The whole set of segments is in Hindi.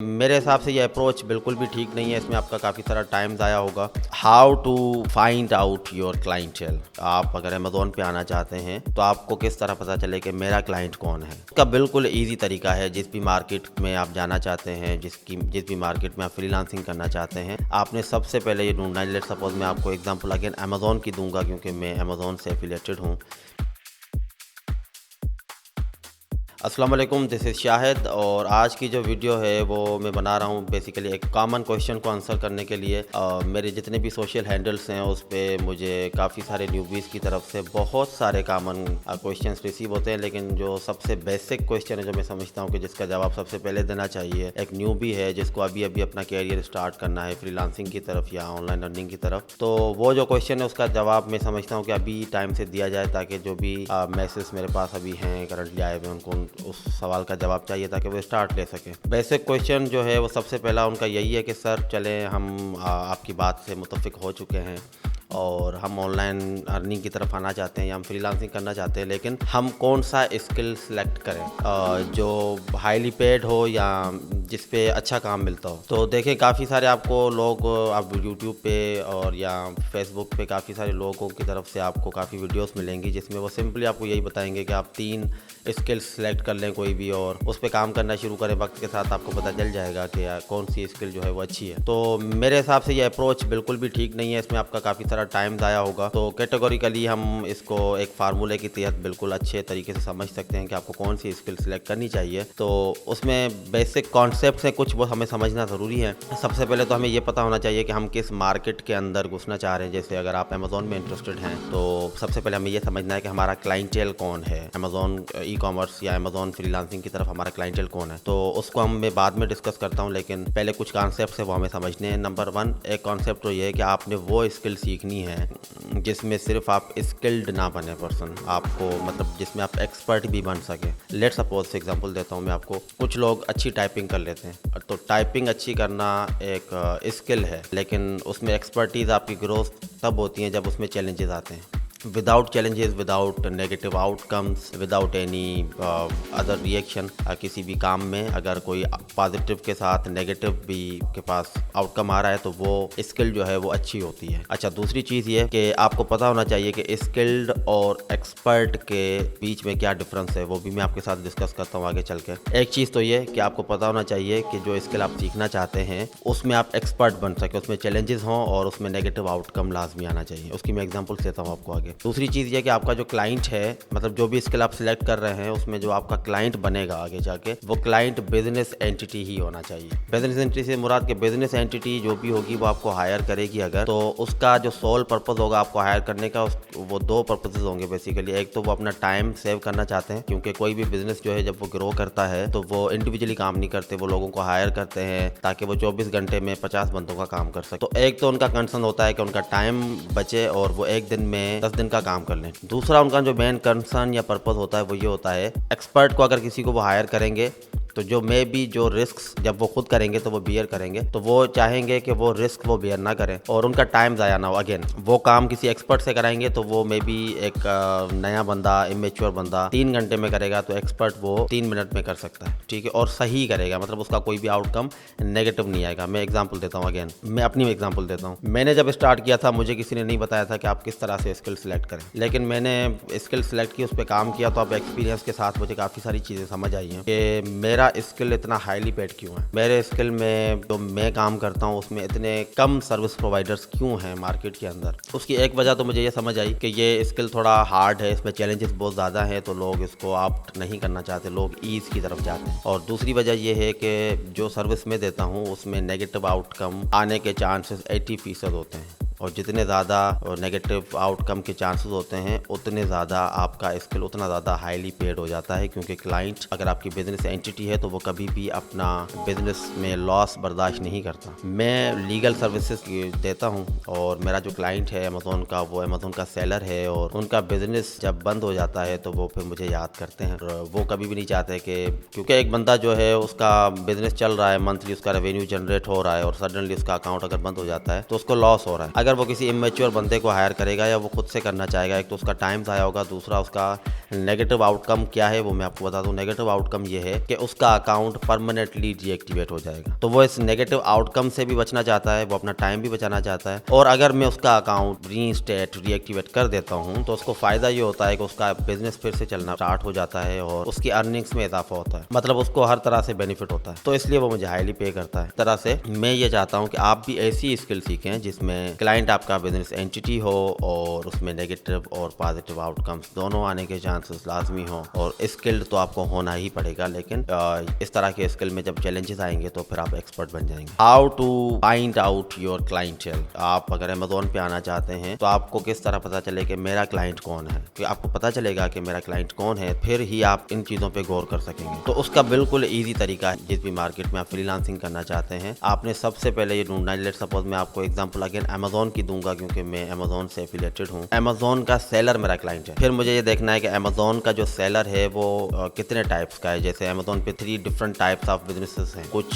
मेरे हिसाब से ये अप्रोच बिल्कुल भी ठीक नहीं है। इसमें आपका काफ़ी सारा टाइम ज़ाया होगा। How to find out your clientele. आप अगर अमेज़ोन पे आना चाहते हैं तो आपको किस तरह पता चले कि मेरा क्लाइंट कौन है। इसका बिल्कुल ईजी तरीका है। जिस भी मार्केट में आप जाना चाहते हैं, जिस भी मार्केट में आप फ्रीलांसिंग करना चाहते हैं, आपने सबसे पहले ये ढूंढना है। लेट सपोज मैं आपको एग्जांपल अगेन अमेज़ोन की दूंगा क्योंकि मैं अमेज़ोन से एफिलिएटेड हूँ। अस्सलाम वालेकुम, दिस इज़ शाहिद और आज की जो वीडियो है वो मैं बना रहा हूँ बेसिकली एक कॉमन क्वेश्चन को आंसर करने के लिए। मेरे जितने भी सोशल हैंडल्स हैं उस पर मुझे काफ़ी सारे न्यूबीज़ की तरफ से बहुत सारे कॉमन क्वेश्चंस रिसीव होते हैं, लेकिन जो सबसे बेसिक क्वेश्चन है जो मैं समझता हूँ कि जिसका जवाब सबसे पहले देना चाहिए एक न्यूबी है जिसको अभी अभी अपना कैरियर स्टार्ट करना है फ्रीलांसिंग की तरफ या ऑनलाइन अर्निंग की तरफ, तो वो जो क्वेश्चन है उसका जवाब मैं समझता हूँ कि अभी टाइम से दिया जाए ताकि जो भी मैसेज मेरे पास अभी हैं करंटली आए हुए उनको उस सवाल का जवाब चाहिए ताकि वो स्टार्ट ले सकें। बेसिक क्वेश्चन जो है वो सबसे पहला उनका यही है कि सर चलें हम आपकी बात से मुत्तफिक हो चुके हैं और हम ऑनलाइन अर्निंग की तरफ आना चाहते हैं या हम फ्रीलांसिंग करना चाहते हैं, लेकिन हम कौन सा स्किल सेलेक्ट करें जो हाईली पेड हो या जिस पे अच्छा काम मिलता हो। तो देखें काफ़ी सारे आपको लोग आप यूट्यूब पे और या फेसबुक पे काफ़ी सारे लोगों की तरफ से आपको काफ़ी वीडियोस मिलेंगी जिसमें वो सिंपली आपको यही बताएंगे कि आप 3 स्किल्स सेलेक्ट कर लें कोई भी और उस पर काम करना शुरू करें। वक्त के साथ आपको पता चल जाएगा कि कौन सी स्किल जो है वो अच्छी है। तो मेरे हिसाब से ये अप्रोच बिल्कुल भी ठीक नहीं है। इसमें आपका काफ़ी सारा टाइम ज़ाया होगा। तो कैटेगोरिकली हम इसको एक फार्मूले के तहत बिल्कुल अच्छे तरीके से समझ सकते हैं कि आपको कौन सी स्किल सेलेक्ट करनी चाहिए। तो उसमें बेसिक कॉन्सेप्ट हैं कुछ वो हमें समझना ज़रूरी है। सबसे पहले तो हमें ये पता होना चाहिए कि हम किस मार्केट के अंदर घुसना चाह रहे हैं। जैसे अगर आप अमेज़ोन में इंटरेस्टेड हैं तो सबसे पहले हमें ये समझना है कि हमारा क्लाइंटेल कौन है। अमेज़ोन ई कॉमर्स या अमेज़ोन फ्रीलांसिंग की तरफ हमारा क्लाइंटेल कौन है, तो उसको मैं बाद में डिस्कस करता हूँ, लेकिन पहले कुछ कॉन्सेप्ट है वो हमें समझने हैं। नंबर 1 एक कॉन्सेप्ट तो ये है कि आपने वो स्किल सीखनी है जिसमें सिर्फ आप स्किल्ड ना बने पर्सन, आपको मतलब जिसमें आप एक्सपर्ट भी बन सके। लेट सपोज से एग्जांपल देता हूँ मैं आपको। कुछ लोग अच्छी टाइपिंग कर लेते हैं, तो टाइपिंग अच्छी करना एक स्किल है, लेकिन उसमें एक्सपर्टीज़ आपकी ग्रोथ तब होती है जब उसमें चैलेंजेस आते हैं। Without challenges, without negative outcomes, without any other reaction, किसी भी काम में अगर कोई पॉजिटिव के साथ नेगेटिव भी के पास आउटकम आ रहा है तो वो स्किल जो है वो अच्छी होती है। अच्छा, दूसरी चीज़ ये कि आपको पता होना चाहिए कि स्किल्ड और एक्सपर्ट के बीच में क्या डिफरेंस है, वो भी मैं आपके साथ डिस्कस करता हूँ आगे चल के। एक चीज़ तो ये कि आपको पता होना चाहिए कि जो स्किल आप सीखना चाहते हैं उसमें आप एक्सपर्ट बन सके, उसमें चैलेंजेस हों और उसमें नेगेटिव आउटकम लाजमी आना चाहिए। उसकी मैं एग्जांपल्स देता हूँ आपको आगे। दूसरी चीज़ ये कि आपका जो क्लाइंट है, मतलब जो भी स्किल आप सिलेक्ट कर रहे हैं उसमें जो आपका क्लाइंट बनेगा आगे जाके, वो क्लाइंट बिजनेस एंटिटी ही होना चाहिए। बिजनेस एंटिटी से मुराद के बिजनेस एंटिटी जो भी होगी वो आपको हायर करेगी अगर, तो उसका जो सोल पर्पस होगा आपको हायर करने का, वो 2 पर्पसेस होंगे बेसिकली। एक तो वो अपना टाइम सेव करना चाहते हैं, क्योंकि कोई भी बिजनेस जो है जब वो ग्रो करता है तो वो इंडिविजुअली काम नहीं करते, वो लोगों को हायर करते हैं ताकि वो 24 घंटे में 50 बंदों का काम कर सके। तो एक तो उनका कंसर्न होता है कि उनका टाइम बचे और वो एक दिन में 10 दिन का काम कर लें। दूसरा उनका जो मेन कंसर्न या पर्पस होता है वो ये होता है, एक्सपर्ट को अगर किसी को वो हायर करेंगे तो जो जो रिस्क्स जब वो खुद करेंगे तो वो बियर करेंगे, तो वो चाहेंगे कि वो रिस्क वो बियर ना करें और उनका टाइम ज़ाया ना हो। अगेन वो काम किसी एक्सपर्ट से कराएंगे तो वो मे बी एक नया बंदा, इमेच्योर बंदा 3 घंटे में करेगा तो एक्सपर्ट वो 3 मिनट में कर सकता है, ठीक है, और सही करेगा, मतलब उसका कोई भी आउटकम नेगेटिव नहीं आएगा। मैं एग्जाम्पल देता हूँ, अगेन मैं अपनी एग्जाम्पल देता हूँ। मैंने जब स्टार्ट किया था मुझे किसी ने नहीं बताया था कि आप किस तरह से स्किल सेलेक्ट करें, लेकिन मैंने स्किल सेलेक्ट की, उस पर काम किया, तो अब एक्सपीरियंस के साथ मुझे काफ़ी सारी चीज़ें समझ आई हैं कि मेरा स्किल इतना हाईली पेड क्यों है, मेरे स्किल में जो मैं काम करता हूँ उसमें इतने कम सर्विस प्रोवाइडर्स क्यों हैं मार्केट के अंदर। उसकी एक वजह तो मुझे ये समझ आई कि ये स्किल थोड़ा हार्ड है, इसमें चैलेंजेस बहुत ज़्यादा हैं, तो लोग इसको ऑप्ट नहीं करना चाहते, लोग ईज़ की तरफ जाते हैं। और दूसरी वजह यह है कि जो सर्विस मैं देता हूँ उसमें नेगेटिव आउटकम आने के चांसेस 80% होते हैं, और जितने ज़्यादा नेगेटिव आउटकम के चांसेस होते हैं उतने ज़्यादा आपका स्किल उतना ज़्यादा हाईली पेड हो जाता है, क्योंकि क्लाइंट अगर आपकी बिजनेस एंटिटी है तो वो कभी भी अपना बिजनेस में लॉस बर्दाश्त नहीं करता। मैं लीगल सर्विसेज देता हूँ और मेरा जो क्लाइंट है अमेज़ोन का, वो अमेज़ोन का सेलर है, और उनका बिजनेस जब बंद हो जाता है तो वो फिर मुझे याद करते हैं। और वो कभी भी नहीं चाहते कि, क्योंकि एक बंदा जो है उसका बिजनेस चल रहा है, मंथली उसका रेवेन्यू जनरेट हो रहा है और सडनली उसका अकाउंट अगर बंद हो जाता है तो उसको लॉस हो रहा है। अगर वो किसी इमेच्योर बंदे को हायर करेगा या वो खुद से करना चाहेगा, एक तो उसका टाइम ज़ाया होगा, दूसरा उसका नेगेटिव आउटकम क्या है वो मैं आपको बता दूं। नेगेटिव आउटकम ये है कि उसका अकाउंट परमानेंटली डीएक्टिवेट हो जाएगा। तो वो इस नेगेटिव आउटकम से भी बचना चाहता है, वो अपना टाइम भी बचाना चाहता है। और अगर मैं उसका अकाउंट रीइंस्टेट कर देता हूँ तो उसको फ़ायदा ये होता है कि उसका बिजनेस फिर से चलना स्टार्ट हो जाता है और उसकी अर्निंग्स में इजाफा होता है, मतलब उसको हर तरह से बेनिफिट होता है। तो इसलिए वो मुझे हाईली पे करता है। इस तरह से मैं ये चाहता हूँ कि आप भी ऐसी स्किल सीखें जिसमें क्लाइंट आपका बिजनेस एंटिटी हो और उसमें नेगेटिव और पॉजिटिव आउटकम्स दोनों आने के चांसेस लाजमी हो। और स्किल्ड तो आपको होना ही पड़ेगा, लेकिन इस तरह के स्किल में जब चैलेंजेस आएंगे तो फिर आप एक्सपर्ट बन जाएंगे। How to find out your clientele. आप अगर अमेजोन पे आना चाहते हैं तो आपको किस तरह पता चले कि मेरा क्लाइंट कौन है। तो आपको पता चलेगा कि मेरा क्लाइंट कौन है, फिर ही आप इन चीज़ों पे गौर कर सकेंगे। तो उसका बिल्कुल ईजी तरीका है। जिस भी मार्केट में आप फ्रीलांसिंग करना चाहते हैं, आपने सबसे पहले ये ढूंढना है। लेट सपोज मैं आपको एग्जांपल अगेन अमेजोन की दूंगा क्योंकि मैं अमेजोन से एफिलिएटेड हूँ। अमेजोन का सेलर मेरा क्लाइंट है। फिर मुझे ये देखना है कि अमेजोन का जो सेलर है वो कितने टाइप्स का है। जैसे अमेजोन पे 3 डिफरेंट टाइप्स ऑफ बिजनेसेस हैं। कुछ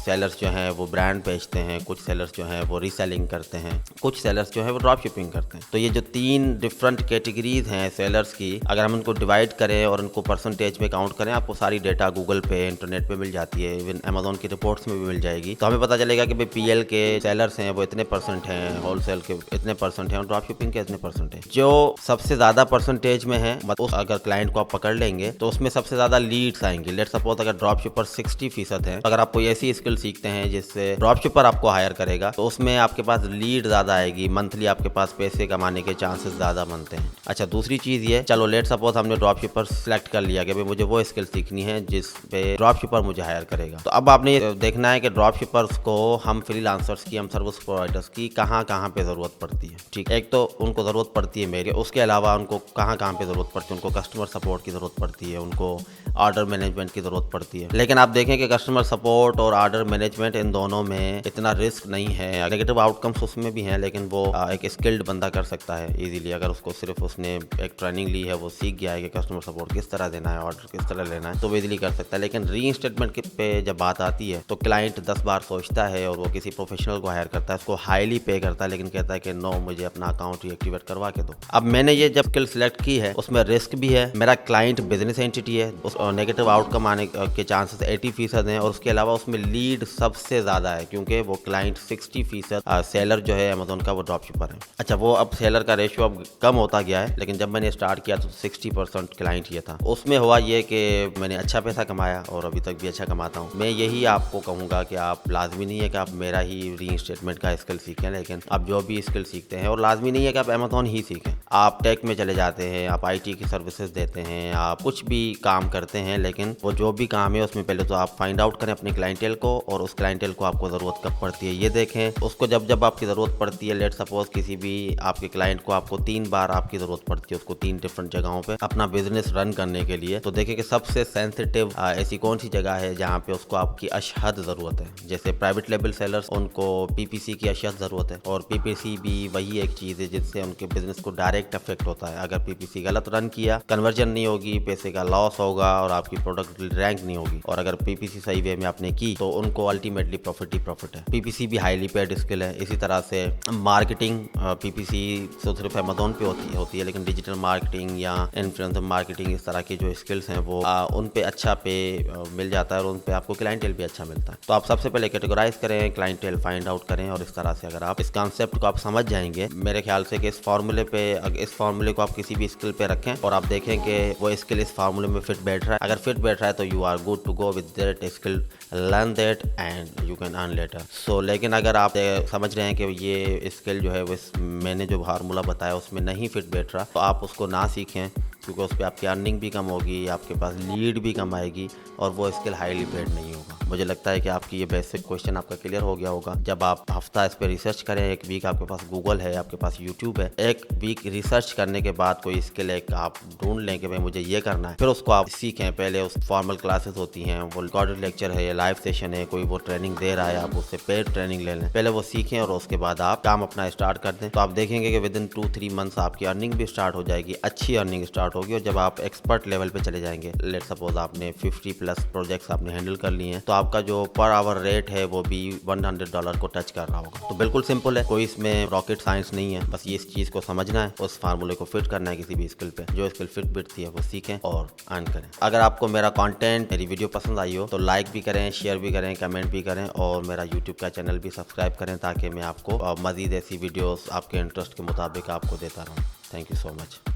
सेलर्स जो हैं वो ब्रांड बेचते हैं, कुछ सेलर्स जो हैं वो रीसेलिंग करते हैं, कुछ सेलर्स जो है वो ड्रॉप शिपिंग करते हैं। तो ये जो 3 डिफरेंट कैटेगरीज हैं सेलर्स की, अगर हम उनको डिवाइड करें और उनको परसेंटेज में काउंट करें, आपको सारी डेटा गूगल पे इंटरनेट पे मिल जाती है, इवन अमेजोन की रिपोर्ट्स में भी मिल जाएगी। तो हमें पता चलेगा कि भाई पीएल के सेलर्स हैं वो इतने परसेंट हैं, होलसेल के इतने परसेंट हैं और ड्रॉप शिपिंग के इतने परसेंट हैं। जो सबसे ज़्यादा परसेंटेज में है, मतलब अगर क्लाइंट को आप पकड़ लेंगे तो उसमें सबसे ज़्यादा लीड्स आएंगी। लेट सपोज अगर ड्रॉप शिपर 60% है, अगर आप कोई ऐसी स्किल सीखते हैं जिससे ड्रॉप शिपर आपको हायर करेगा तो उसमें आपके पास लीड ज़्यादा आएगी, मंथली आपके पास पैसे कमाने के चांसेस ज़्यादा बनते हैं। अच्छा, दूसरी चीज़ ये, चलो लेट सपोज हमने ड्रॉप शिपर सेलेक्ट कर लिया कि भाई मुझे वो स्किल सीखनी है जिस पे ड्रॉप शिपर मुझे हायर करेगा। तो अब आपने ये देखना है कि ड्रॉप शिपर्स को हम फ्रीलांसर्स की, हम सर्विस प्रोवाइडर्स की कहाँ पे ज़रूरत पड़ती है। ठीक, एक तो उनको ज़रूरत पड़ती है मेरी, उसके अलावा उनको कहाँ पे ज़रूरत पड़ती है। उनको कस्टमर सपोर्ट की ज़रूरत पड़ती है, उनको ऑर्डर मैनेजमेंट की ज़रूरत पड़ती है। लेकिन आप देखें कि कस्टमर सपोर्ट और ऑर्डर मैनेजमेंट इन दोनों में इतना रिस्क नहीं है। नेगेटिव आउटकम्स उसमें भी हैं, लेकिन वो एक स्किल्ड बंदा कर सकता है इजीली। अगर उसको सिर्फ उसने एक ट्रेनिंग ली है, वो सीख गया है कि कस्टमर सपोर्ट किस तरह देना है, ऑर्डर किस तरह लेना है, तो वो इजीली कर सकता है। लेकिन रीइंस्टेटमेंट पे जब बात आती है तो क्लाइंट 10 बार सोचता है और वो किसी प्रोफेशनल को हायर करता है, उसको हाईली पे करता है, लेकिन कहता है कि नो, मुझे अपना अकाउंट रीएक्टिवेट करवा के दो। अब मैंने ये जब स्किल सिलेक्ट की है उसमें रिस्क भी है, मेरा क्लाइंट बिजनेस एंटिटी है, नेगेटिव आउटकम आने के चांसेस 80% हैं, और उसके अलावा उसमें लीड सबसे ज़्यादा है क्योंकि वो क्लाइंट 60% सेलर जो है अमेजोन का वो ड्रॉप शिपर है। अच्छा, वो अब सेलर का रेशियो अब कम होता गया है, लेकिन जब मैंने स्टार्ट किया तो 60% क्लाइंट ये था। उसमें हुआ ये कि मैंने अच्छा पैसा कमाया और अभी तक भी अच्छा कमाता हूँ। मैं यही आपको कहूँगा कि आप, लाजमी नहीं है कि आप मेरा ही रीइंस्टेटमेंट का स्किल सीखें, लेकिन आप जो भी स्किल सीखते हैं, और लाजमी नहीं है कि आप अमेजोन ही सीखें, आप टेक में चले जाते हैं, आप आईटी की सर्विसेज देते हैं, आप कुछ भी काम करते हैं, लेकिन वो जो भी काम है उसमें पहले तो आप फाइंड आउट करें अपने क्लाइंटेल को, और उस क्लाइंटेल को आपको ज़रूरत कब पड़ती है ये देखें। उसको जब आपकी ज़रूरत पड़ती है, लेट सपोज किसी भी आपके क्लाइंट को आपको 3 बार आपकी ज़रूरत पड़ती है उसको 3 डिफरेंट जगहों पे अपना बिजनेस रन करने के लिए, तो देखें कि सबसे सेंसिटिव ऐसी कौन सी जगह है जहाँ पे उसको आपकी अशहद ज़रूरत है। जैसे प्राइवेट लेवल सेलर्स, उनको पीपीसी की अशहद ज़रूरत है, और पीपीसी भी वही एक चीज़ है जिससे उनके बिजनेस को डायरेक्ट इफेक्ट होता है। अगर पीपीसी गलत रन किया, कन्वर्जन नहीं होगी, पैसे का लॉस होगा और आपकी प्रोडक्ट रैंक नहीं होगी। और अगर पीपीसी सही वे में आपने की तो उनको अल्टीमेटली प्रॉफिट ही प्रॉफिट है। पीपीसी भी हाईली पेड स्किल है। इसी तरह से मार्केटिंग, पीपीसी तो सिर्फ अमेजोन पे होती है, लेकिन डिजिटल मार्केटिंग या इन्फ्लुएंसर मार्केटिंग, इस तरह की जो स्किल्स हैं वो उन पे अच्छा पे मिल जाता है और उन पे आपको क्लाइंटेल भी अच्छा मिलता है। तो आप सबसे पहले कैटेगराइज करें, क्लाइंटेल फाइंड आउट करें, और इस तरह से अगर आप इस कॉन्सेप्ट को आप समझ जाएंगे, मेरे ख्याल से कि इस फार्मूले को आप किसी भी स्किल पे रखें और आप देखें कि वो स्किल इस फार्मूले में फिट बैठ रहा है। अगर फिट बैठ रहा है तो you are good to go with that skill, learn that and you can earn later. So लेकिन अगर आप समझ रहे हैं कि ये स्किल जो है वो मैंने जो फार्मूला बताया उसमें नहीं फिट बैठ रहा, तो आप उसको ना सीखें, क्योंकि उस पर आपकी अर्निंग भी कम होगी, आपके पास लीड भी कम आएगी और वो स्किल हाईली पेड नहीं होगा। मुझे लगता है कि आपकी ये बेसिक क्वेश्चन आपका क्लियर हो गया होगा। जब आप हफ्ता इस पर रिसर्च करें, एक वीक आपके पास गूगल है, आपके पास यूट्यूब है, एक वीक रिसर्च करने के बाद कोई स्किल एक आप ढूंढ लें कि भाई मुझे ये करना है, फिर उसको आप सीखें। पहले उस फॉर्मल क्लासेस होती हैं, वो रिकॉर्डेड लेक्चर है, लाइव सेशन है, कोई वो ट्रेनिंग दे रहा है, आप उससे पेड ट्रेनिंग ले लें, पहले वो सीखें और उसके बाद आप काम अपना स्टार्ट कर दें। तो आप देखेंगे कि विद इन 2-3 मंथ्स आपकी अर्निंग भी स्टार्ट हो जाएगी, अच्छी अर्निंग स्टार्ट होगी। और जब आप एक्सपर्ट लेवल पे चले जाएंगे, लेट सपोज आपने 50+ प्रोजेक्ट्स आपने हैंडल कर लिए हैं, तो आपका जो पर आवर रेट है वो भी $100 को टच कर रहा होगा। तो बिल्कुल सिंपल है, कोई इसमें रॉकेट साइंस नहीं है, बस ये इस चीज़ को समझना है, उस फार्मूले को फिट करना है किसी भी स्किल पे। जो स्किल फिट बिठती है वो सीखें और अर्न करें। अगर आपको मेरा कंटेंट, मेरी वीडियो पसंद आई हो तो लाइक भी करें, शेयर भी करें, कमेंट भी करें और मेरा यूट्यूब का चैनल भी सब्सक्राइब करें ताकि मैं आपको मज़ीद ऐसी वीडियोस आपके इंटरेस्ट के मुताबिक आपको देता रहूँ। Thank you so much.